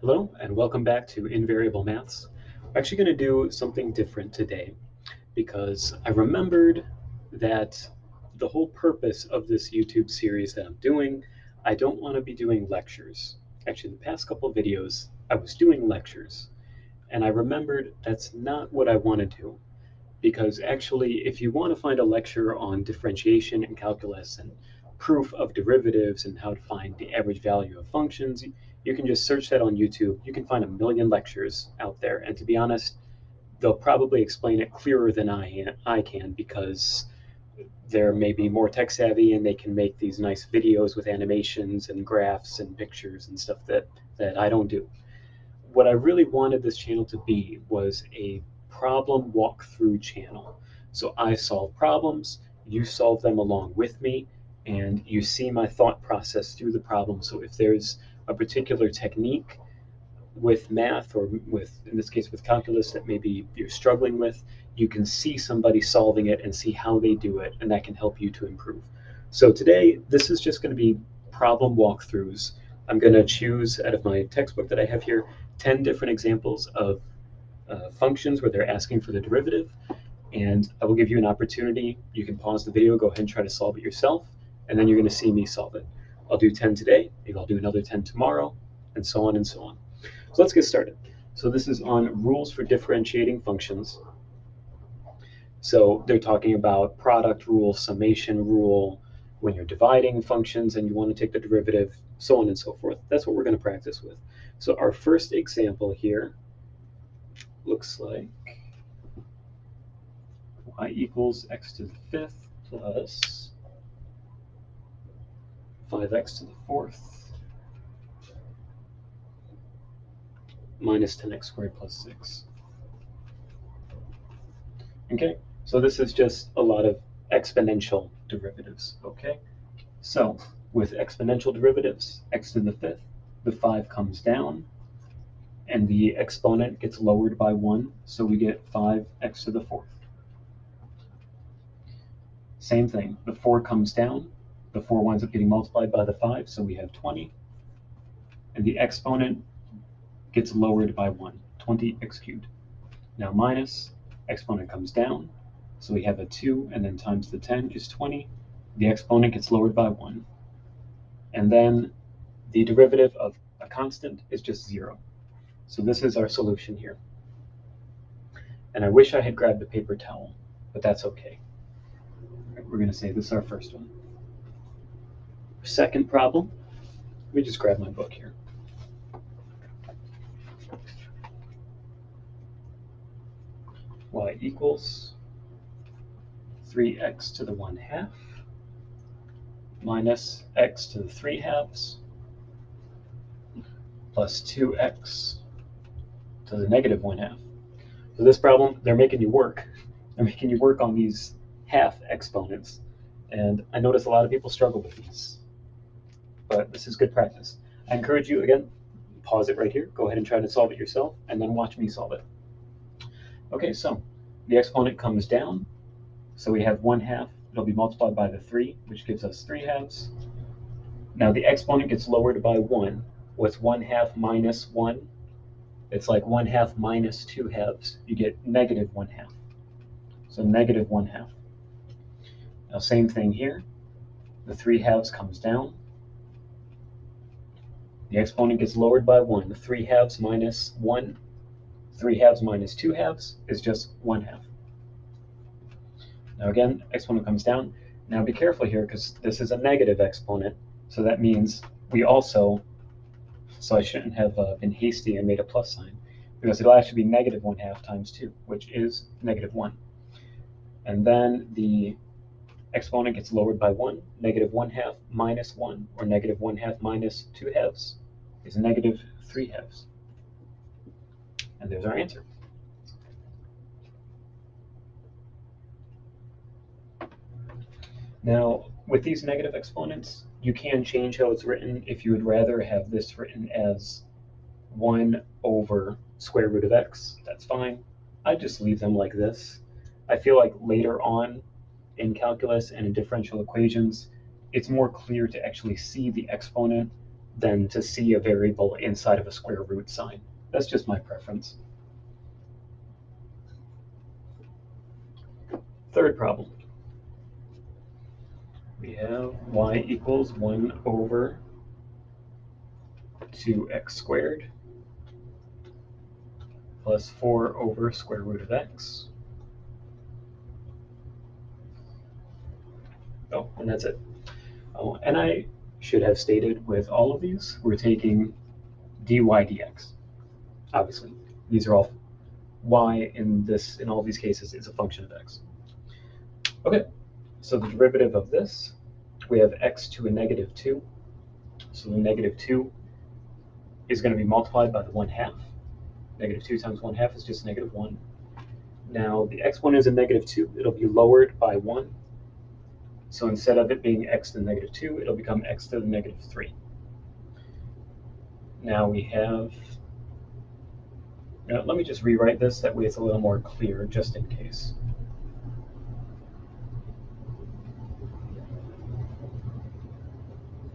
Hello, and welcome back to Invariable Maths. We're actually going to do something different today because I remembered that the whole purpose of this YouTube series that I'm doing, I don't want to be doing lectures. Actually, the past couple of videos, I was doing lectures, and I remembered that's not what I want to do because actually, if you want to find a lecture on differentiation and calculus and proof of derivatives and how to find the average value of functions, you can just search that on YouTube. You can find a million lectures out there, and to be honest, they'll probably explain it clearer than I can because they're maybe more tech savvy and they can make these nice videos with animations and graphs and pictures and stuff that I don't do. What I really wanted this channel to be was a problem walkthrough channel. So I solve problems, you solve them along with me, and you see my thought process through the problem. So if there's a particular technique with math or with, in this case, with calculus that maybe you're struggling with, you can see somebody solving it and see how they do it, and that can help you to improve. So today, this is just going to be problem walkthroughs. I'm going to choose out of my textbook that I have here 10 different examples of functions where they're asking for the derivative, and I will give you an opportunity. You can pause the video, go ahead and try to solve it yourself, and then you're going to see me solve it. I'll do 10 today, maybe I'll do another 10 tomorrow, and so on and so on. So let's get started. So this is on rules for differentiating functions. So they're talking about product rule, summation rule, when you're dividing functions and you want to take the derivative, so on and so forth. That's what we're going to practice with. So our first example here looks like y equals x to the fifth plus 5x to the fourth minus 10x squared plus 6. Okay, so this is just a lot of exponential derivatives, okay? So with exponential derivatives, x to the fifth, the 5 comes down, and the exponent gets lowered by 1, so we get 5x to the fourth. Same thing, the 4 comes down, the 4 winds up getting multiplied by the 5, so we have 20, and the exponent gets lowered by 1, 20x cubed. Now minus, exponent comes down, so we have a 2, and then times the 10 is 20. The exponent gets lowered by 1. And then the derivative of a constant is just 0. So this is our solution here. And I wish I had grabbed a paper towel, but that's okay. We're going to say this is our first one. Second problem, let me just grab my book here. Y equals 3x to the 1/2 minus x to the 3/2 plus 2x to the negative 1/2. So this problem, they're making you work. They're making you work on these half exponents. And I notice a lot of people struggle with these, but this is good practice. I encourage you, again, pause it right here, go ahead and try to solve it yourself, and then watch me solve it. Okay, so the exponent comes down, so we have 1/2, it'll be multiplied by the 3, which gives us 3/2. Now the exponent gets lowered by 1. What's 1/2 minus 1? It's like 1/2 minus 2/2. You get negative 1/2. So negative 1/2. Now same thing here. The 3/2 comes down. The exponent gets lowered by 1. The 3/2 minus 1, 3/2 minus 2/2 is just 1/2. Now again, exponent comes down. Now be careful here because this is a negative exponent. So that means we also, so I shouldn't have been hasty and made a plus sign, because it'll actually be negative 1/2 times 2, which is negative 1. And then the exponent gets lowered by 1. Negative 1/2 minus 1, or negative 1/2 minus 2/2 is negative 3/2. And there's our answer. Now, with these negative exponents, you can change how it's written. If you would rather have this written as 1 over square root of x, that's fine. I just leave them like this. I feel like later on in calculus and in differential equations, it's more clear to actually see the exponent than to see a variable inside of a square root sign. That's just my preference. Third problem. We have y equals 1 over 2x squared plus 4 over square root of x. Oh, and that's it. Oh, and I should have stated with all of these, we're taking dy dx. Obviously, these are all y in all these cases is a function of x. Okay, so the derivative of this, we have x to a negative 2. So the negative 2 is going to be multiplied by the 1/2. Negative 2 times 1/2 is just negative 1. Now the x1 is a negative 2. It'll be lowered by 1. So instead of it being x to the negative 2, it'll become x to the negative 3. Now we have, let me just rewrite this, that way it's a little more clear, just in case.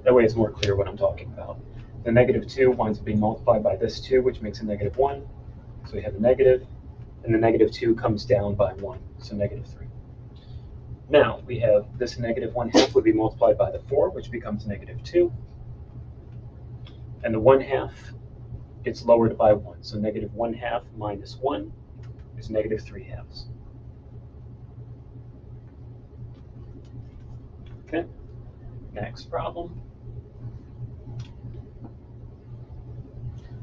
That way it's more clear what I'm talking about. The negative 2 winds up being multiplied by this 2, which makes a negative 1. So we have a negative, and the negative 2 comes down by 1, so negative 3. Now we have this negative 1/2 would be multiplied by the 4, which becomes negative 2. And the 1/2 gets lowered by 1. So negative 1/2 minus 1 is negative 3/2. Okay, next problem.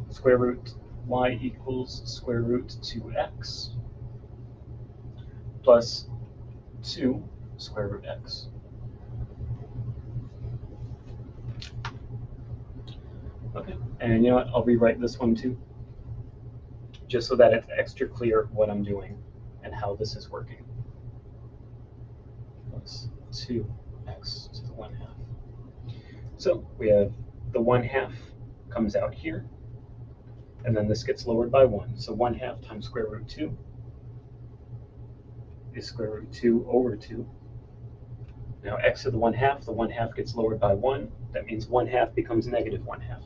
Square root y equals square root 2x plus 2 square root x. Okay, and you know what? I'll rewrite this one too, just so that it's extra clear what I'm doing and how this is working. Plus 2x to the 1/2. So we have the 1/2 comes out here, and then this gets lowered by 1. So 1/2 times square root 2 is square root 2 over 2. Now x to the 1/2, the 1/2 gets lowered by 1. That means 1/2 becomes negative 1/2.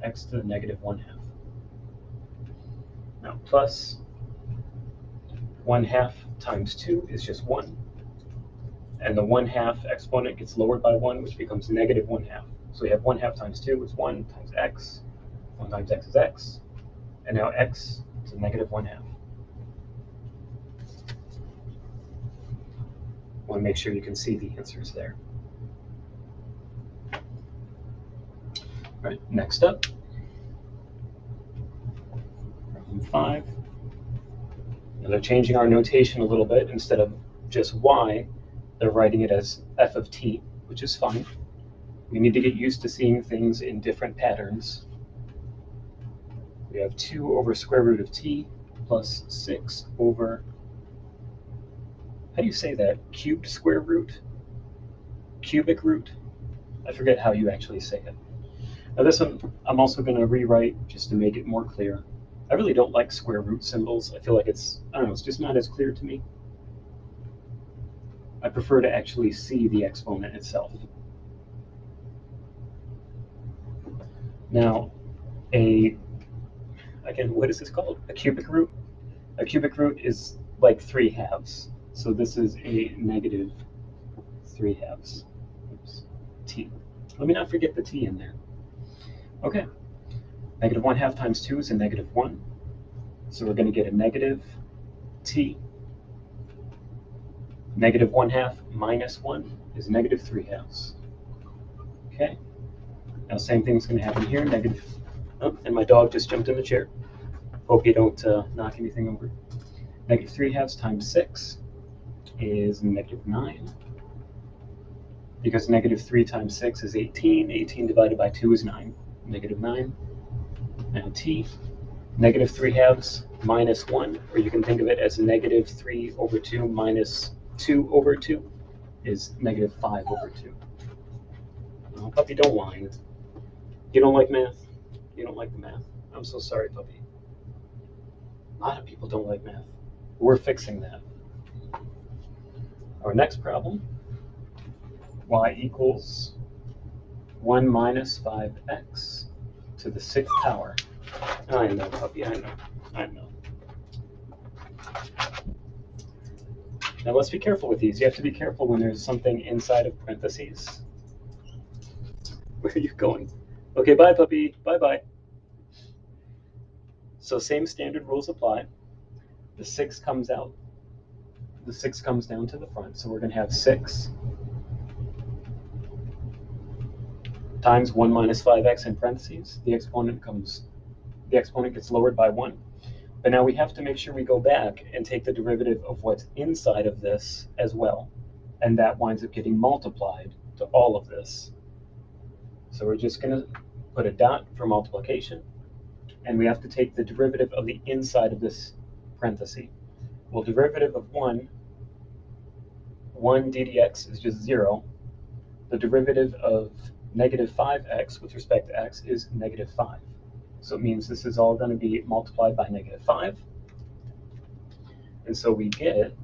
X to the negative 1/2. Now plus 1/2 times 2 is just 1. And the 1/2 exponent gets lowered by 1, which becomes negative 1/2. So we have 1/2 times 2 is 1 times x. 1 times x is x. And now x to the negative 1/2. I want to make sure you can see the answers there. All right, next up, problem 5. Now they're changing our notation a little bit. Instead of just y, they're writing it as f of t, which is fine. We need to get used to seeing things in different patterns. We have 2 over square root of t plus 6 over, how do you say that? Cubed square root? Cubic root? I forget how you actually say it. Now this one, I'm also going to rewrite just to make it more clear. I really don't like square root symbols. I feel like it's just not as clear to me. I prefer to actually see the exponent itself. Now, what is this called? A cubic root? A cubic root is like 3/2. So this is a negative 3/2. Oops, t. Let me not forget the t in there. Okay, negative 1/2 times 2 is a negative 1. So we're going to get a negative t. Negative 1/2 minus 1 is negative 3/2. Okay, now same thing's going to happen here. Negative, oh, and my dog just jumped in the chair. Hope you don't knock anything over. Negative 3/2 times 6 is negative 9. Because negative 3 times 6 is 18. 18 divided by 2 is 9. Negative 9. Now t. Negative 3/2 minus 1, or you can think of it as negative 3 over 2 minus 2 over 2 is negative 5 over 2. Oh, puppy, don't whine. You don't like math? You don't like the math? I'm so sorry, puppy. A lot of people don't like math. We're fixing that. Our next problem, y equals 1 minus 5x to the 6th power. I know, puppy, I know. Now let's be careful with these. You have to be careful when there's something inside of parentheses. Where are you going? Okay, bye, puppy. Bye-bye. So same standard rules apply. The 6 comes out. The 6 comes down to the front. So we're going to have 6 times 1 minus 5x in parentheses. The exponent gets lowered by 1. But now we have to make sure we go back and take the derivative of what's inside of this as well. And that winds up getting multiplied to all of this. So we're just going to put a dot for multiplication. And we have to take the derivative of the inside of this parenthesis. Well, derivative of 1 d dx is just 0. The derivative of negative 5x with respect to x is negative 5. So it means this is all going to be multiplied by negative 5. And so we get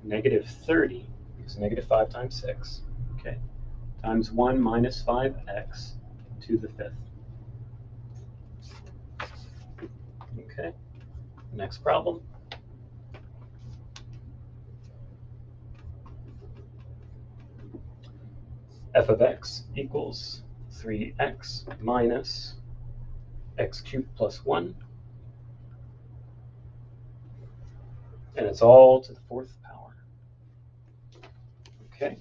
negative 30, because negative 5 times 6, okay, times 1 minus 5x to the 5th. Okay, next problem. F of x equals 3x minus x cubed plus 1. And it's all to the 4th power. Okay.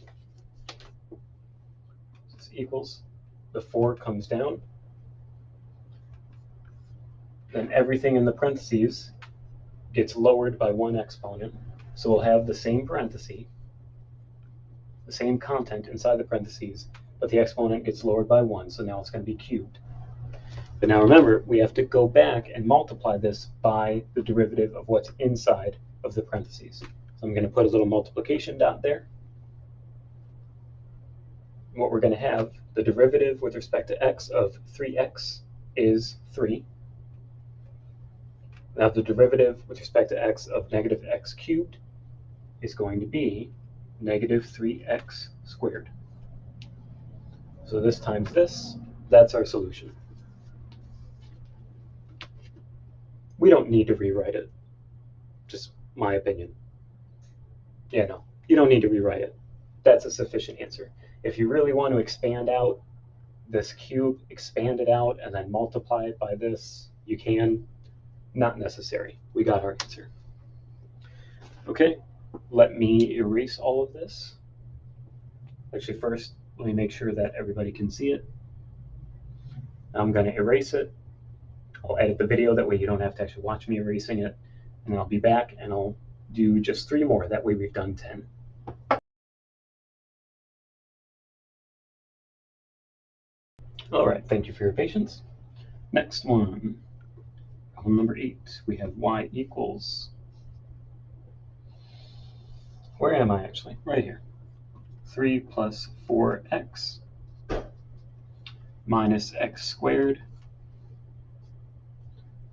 This equals, the 4 comes down. Then everything in the parentheses gets lowered by 1 exponent. So we'll have the same parenthesis, the same content inside the parentheses, but the exponent gets lowered by 1. So now it's going to be cubed. But now remember, we have to go back and multiply this by the derivative of what's inside of the parentheses. So I'm going to put a little multiplication dot there. And what we're going to have, the derivative with respect to x of 3x is 3. Now the derivative with respect to x of negative x cubed is going to be negative 3x squared. So this times this, that's our solution. We don't need to rewrite it. Just my opinion. Yeah, no, you don't need to rewrite it. That's a sufficient answer. If you really want to expand out this cube, expand it out, and then multiply it by this, you can. Not necessary. We got our answer. Okay, let me erase all of this. Actually, first, let me make sure that everybody can see it. I'm going to erase it. I'll edit the video, that way you don't have to actually watch me erasing it. And then I'll be back and I'll do just 3 more. That way we've done 10. All right, thank you for your patience. Next one, problem number 8. We have y equals, where am I actually? Right here. 3 plus 4x minus x squared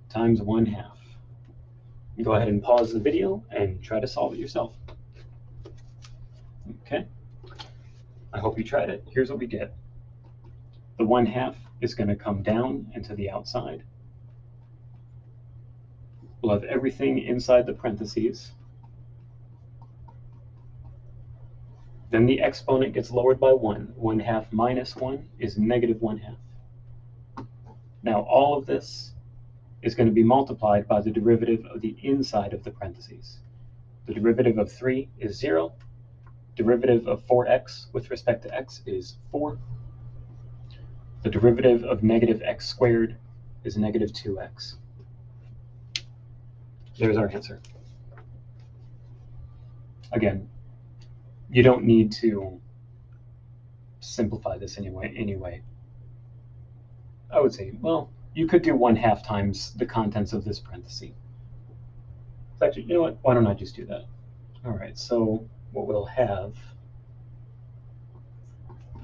times 1/2. Go ahead and pause the video and try to solve it yourself. Okay, I hope you tried it. Here's what we get. The 1/2 is going to come down into the outside. We'll have everything inside the parentheses. Then the exponent gets lowered by 1. 1/2 minus 1 is negative 1/2. Now all of this is going to be multiplied by the derivative of the inside of the parentheses. The derivative of 3 is 0. Derivative of 4x with respect to x is 4. The derivative of negative x squared is negative 2x. There's our answer. Again, you don't need to simplify this anyway. I would say, well, you could do 1/2 times the contents of this parenthesis. Actually, you know what? Why don't I just do that? All right, so what we'll have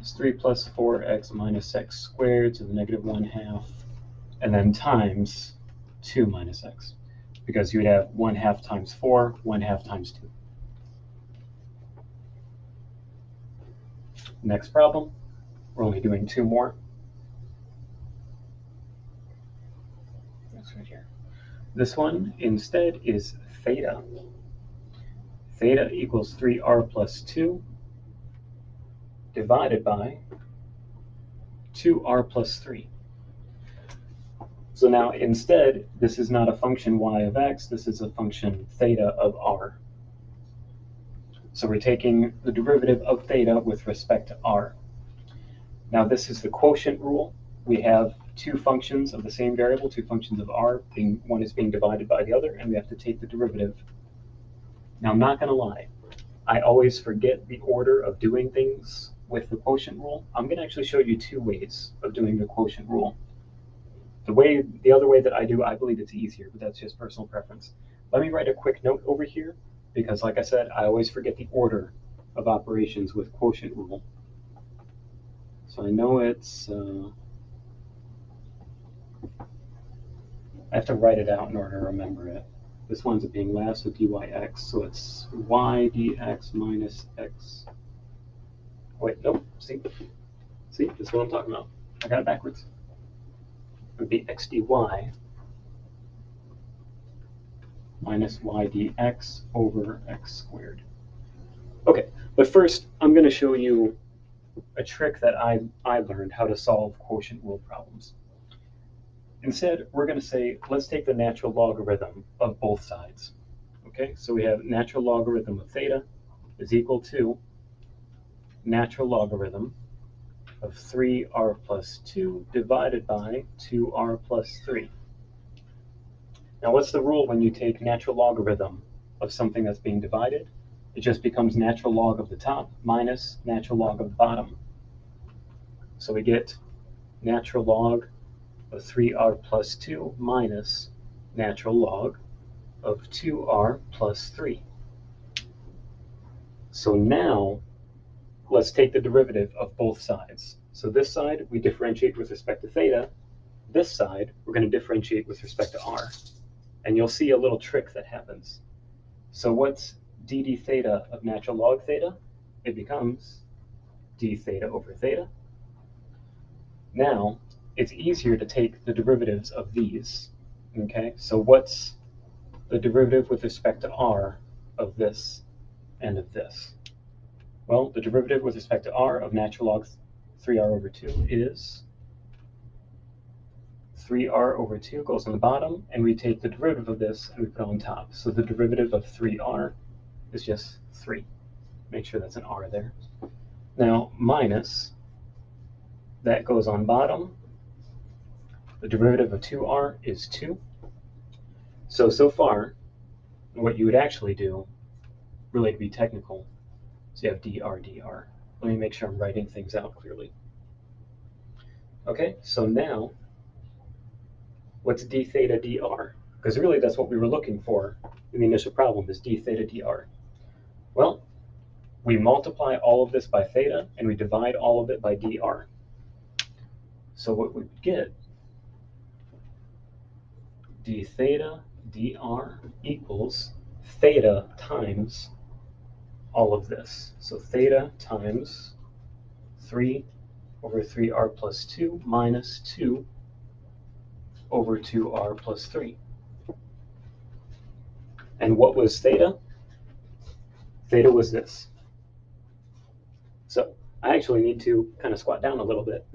is 3 plus 4x minus x squared to the negative 1/2, and then times 2 minus x, because you would have 1/2 times 4, 1/2 times 2. Next problem, We're only doing two more. That's right here. This one instead is theta. Theta equals 3r plus 2 divided by 2r plus 3. So now instead, this is not a function y of x, this is a function theta of r. So we're taking the derivative of theta with respect to r. Now this is the quotient rule. We have two functions of the same variable, two functions of r, one is being divided by the other, and we have to take the derivative. Now I'm not going to lie, I always forget the order of doing things with the quotient rule. I'm going to actually show you two ways of doing the quotient rule. The other way that I do, I believe it's easier, but that's just personal preference. Let me write a quick note over here, because like I said, I always forget the order of operations with quotient rule. So I know it's, I have to write it out in order to remember it. This winds up being last with dyx, so it's y dx minus x. Wait, nope, see, this is what I'm talking about. I got it backwards. It would be x dy minus y dx over x squared. Okay, but first I'm going to show you a trick that I learned how to solve quotient rule problems. Instead, we're going to say, let's take the natural logarithm of both sides. Okay, so we have natural logarithm of theta is equal to natural logarithm of 3r plus 2 divided by 2r plus 3. Now, what's the rule when you take natural logarithm of something that's being divided? It just becomes natural log of the top minus natural log of the bottom. So we get natural log of 3r plus 2 minus natural log of 2r plus 3. So now, let's take the derivative of both sides. So this side, we differentiate with respect to theta. This side, we're going to differentiate with respect to r. And you'll see a little trick that happens. So what's d d theta of natural log theta? It becomes d theta over theta. Now, it's easier to take the derivatives of these. Okay, so what's the derivative with respect to r of this and of this? Well, the derivative with respect to r of natural log 3r over 2 is 3r over 2 goes on the bottom, and we take the derivative of this and we put it on top. So the derivative of 3r is just 3. Make sure that's an r there. Now, minus, that goes on bottom. The derivative of 2r is 2. So far, what you would actually do, really to be technical, is you have dr. Let me make sure I'm writing things out clearly. Okay, so now, what's d theta dr? Because really that's what we were looking for in the initial problem, is d theta dr. Well, we multiply all of this by theta, and we divide all of it by dr. So what we get, d theta dr equals theta times all of this. So theta times 3 over 3r plus 2 minus 2 over 2r plus 3. And what was theta? Theta was this. So I actually need to kind of squat down a little bit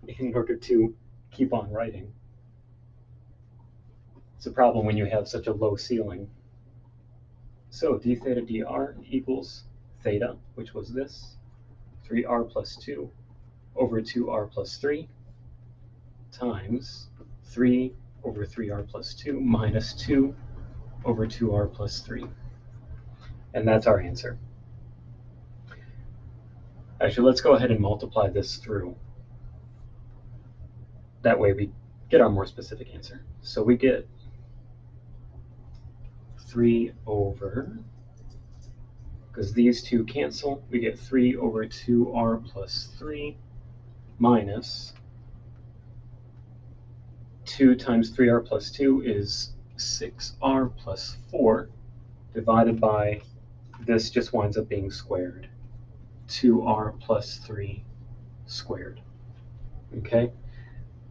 in order to keep on writing. It's a problem when you have such a low ceiling. So d theta dr equals theta, which was this, 3r plus 2 over 2r plus 3 times 3 over 3r plus 2 minus 2 over 2r plus 3. And that's our answer. Actually, let's go ahead and multiply this through. That way we get our more specific answer. So we get 3 over, because these two cancel, we get 3 over 2r plus 3 minus 2 times 3r plus 2 is 6r plus 4 divided by, this just winds up being squared, 2r plus 3 squared. Okay,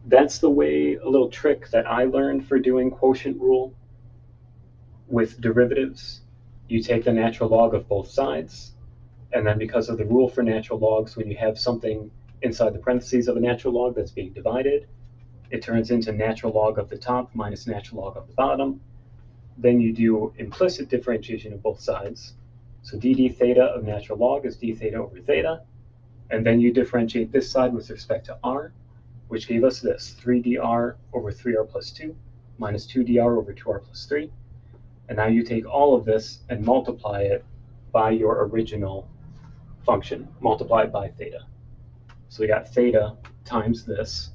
that's the way, a little trick that I learned for doing quotient rule with derivatives. You take the natural log of both sides, and then because of the rule for natural logs, when you have something inside the parentheses of a natural log that's being divided, it turns into natural log of the top minus natural log of the bottom. Then you do implicit differentiation of both sides. So dd theta of natural log is d theta over theta. And then you differentiate this side with respect to r, which gave us this, 3dr over 3r plus 2 minus 2dr over 2r plus 3. And now you take all of this and multiply it by your original function, multiply it by theta. So we got theta times this,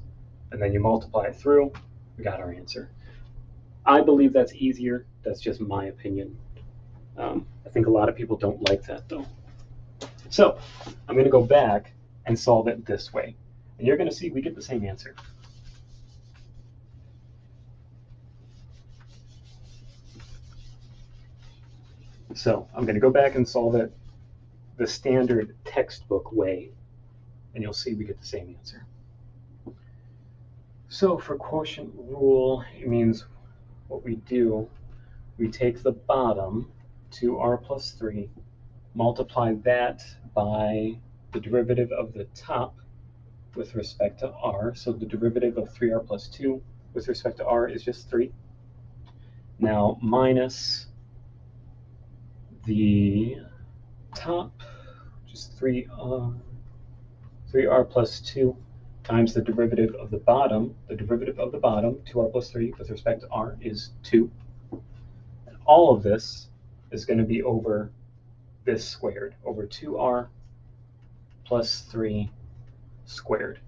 and then you multiply it through, we got our answer. I believe that's easier. That's just my opinion. I think a lot of people don't like that, though. So I'm going to go back and solve it this way. And you're going to see we get the same answer. So I'm going to go back and solve it the standard textbook way, and you'll see we get the same answer. So for quotient rule, it means what we do, we take the bottom, 2r plus 3, multiply that by the derivative of the top with respect to r. So the derivative of 3r plus 2 with respect to r is just 3. Now minus the top, just 3r plus 2 times the derivative of the bottom. The derivative of the bottom, 2r plus 3 with respect to r is 2. And all of this is going to be over this squared, over 2r plus 3 squared.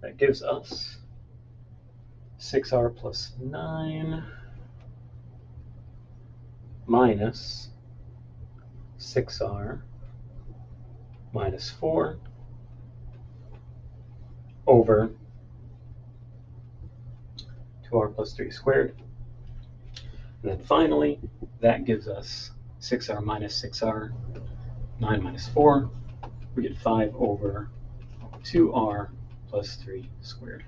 That gives us 6r plus 9 minus 6r minus 4 over 2r plus 3 squared. And then finally, that gives us 6r minus 6r, 9 minus 4. We get 5 over 2r plus 3 squared.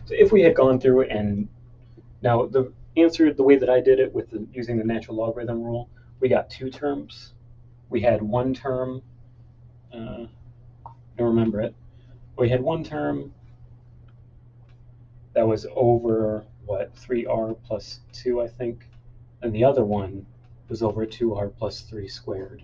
So if we had gone through and now the answer, the way that I did it with using the natural logarithm rule, we got two terms. We had one term, I don't remember it. We had one term that was over, what, 3r plus 2, I think, and the other one was over 2r plus 3 squared.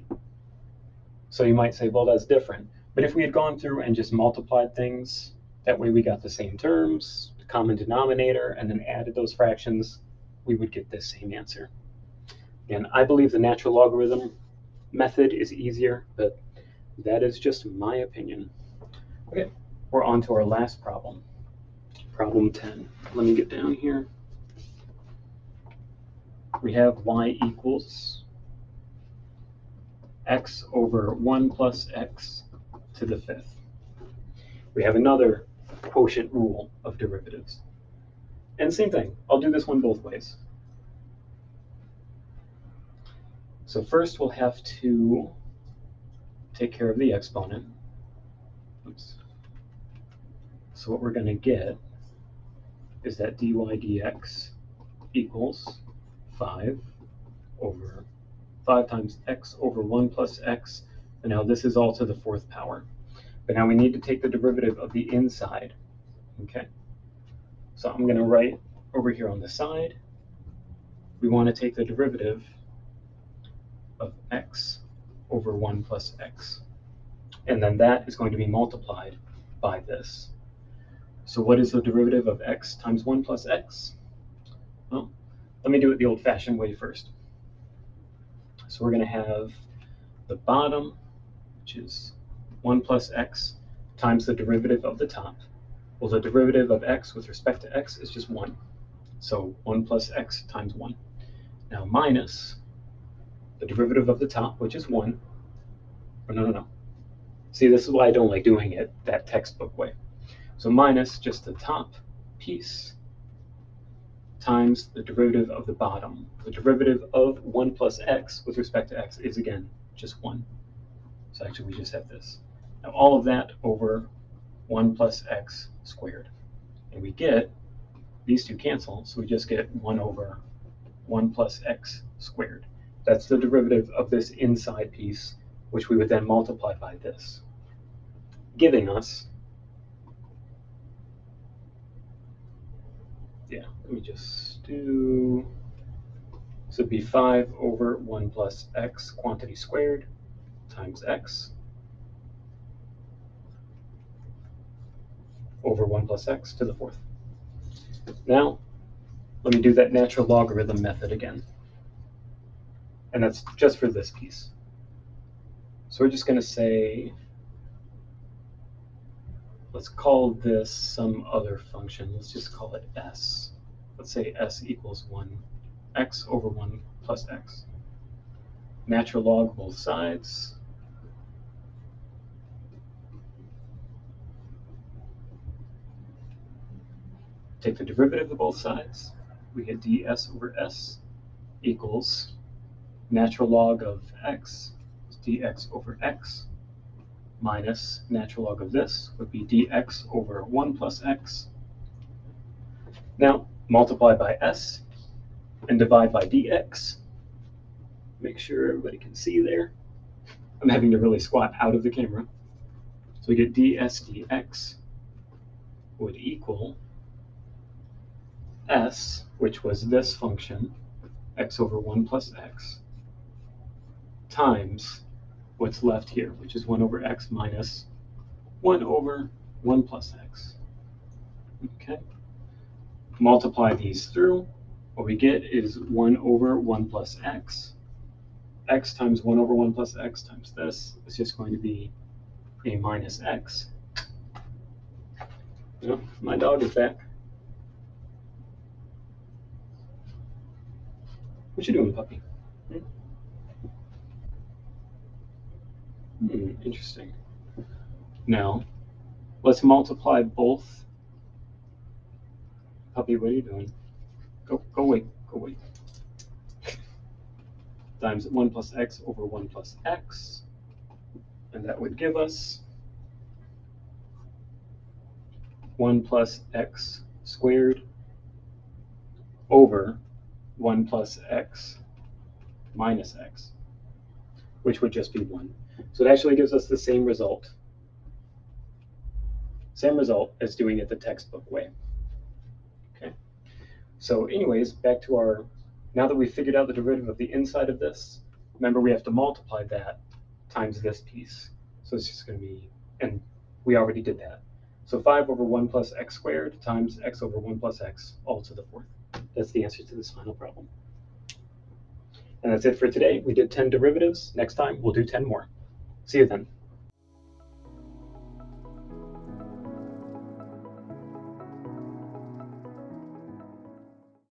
So you might say, well, that's different. But if we had gone through and just multiplied things, that way we got the same terms, the common denominator, and then added those fractions, we would get this same answer. Again, I believe the natural logarithm method is easier, but that is just my opinion. Okay, we're on to our last problem. Problem 10. Let me get down here. We have y equals x over 1 plus x to the fifth. We have another quotient rule of derivatives. And same thing, I'll do this one both ways. So first we'll have to take care of the exponent. Oops. So what we're going to get is that dy dx equals 5 over 5 times x over 1 plus x. And now this is all to the fourth power. But now we need to take the derivative of the inside. Okay. So I'm going to write over here on the side, we want to take the derivative of x over 1 plus x. And then that is going to be multiplied by this. So what is the derivative of x times 1 plus x? Well, let me do it the old-fashioned way first. So we're going to have the bottom, which is 1 plus x, times the derivative of the top. Well, the derivative of x with respect to x is just 1. So 1 plus x times 1. Now minus the derivative of the top, which is 1. Oh, no. See, this is why I don't like doing it that textbook way. So minus just the top piece times the derivative of the bottom. The derivative of 1 plus x with respect to x is, again, just 1. So actually, we just have this. Now all of that over 1 plus x squared. And we get, these two cancel, so we just get 1 over 1 plus x squared. That's the derivative of this inside piece, which we would then multiply by this, giving us, let me just do, so it'd be 5 over 1 plus x quantity squared times x over 1 plus x to the fourth. Now, let me do that natural logarithm method again. And that's just for this piece. So we're just going to say, let's call this some other function. Let's just call it s. Let's say s equals 1, x over 1 plus x. Natural log both sides. Take the derivative of both sides. We get ds over s equals natural log of x is dx over x minus natural log of this would be dx over 1 plus x. Now, multiply by s and divide by dx. Make sure everybody can see there. I'm having to really squat out of the camera. So we get ds dx would equal s, which was this function, x over 1 plus x, times what's left here, which is 1 over x minus 1 over 1 plus x. Okay. Multiply these through. What we get is 1 over 1 plus x. X times 1 over 1 plus x times this is just going to be a minus x. Oh, my dog is back. What you doing, puppy? Interesting. Now, let's multiply both. Puppy, what are you doing? Go away, go away. Times 1 plus x over 1 plus x. And that would give us 1 plus x squared over 1 plus x minus x, which would just be 1. So it actually gives us the same result as doing it the textbook way. Okay. So anyways, back to our, now that we've figured out the derivative of the inside of this, remember we have to multiply that times this piece. So it's just going to be, and we already did that. So 5 over 1 plus x squared times x over 1 plus x, all to the fourth. That's the answer to this final problem. And that's it for today. We did 10 derivatives. Next time, we'll do 10 more. See you then.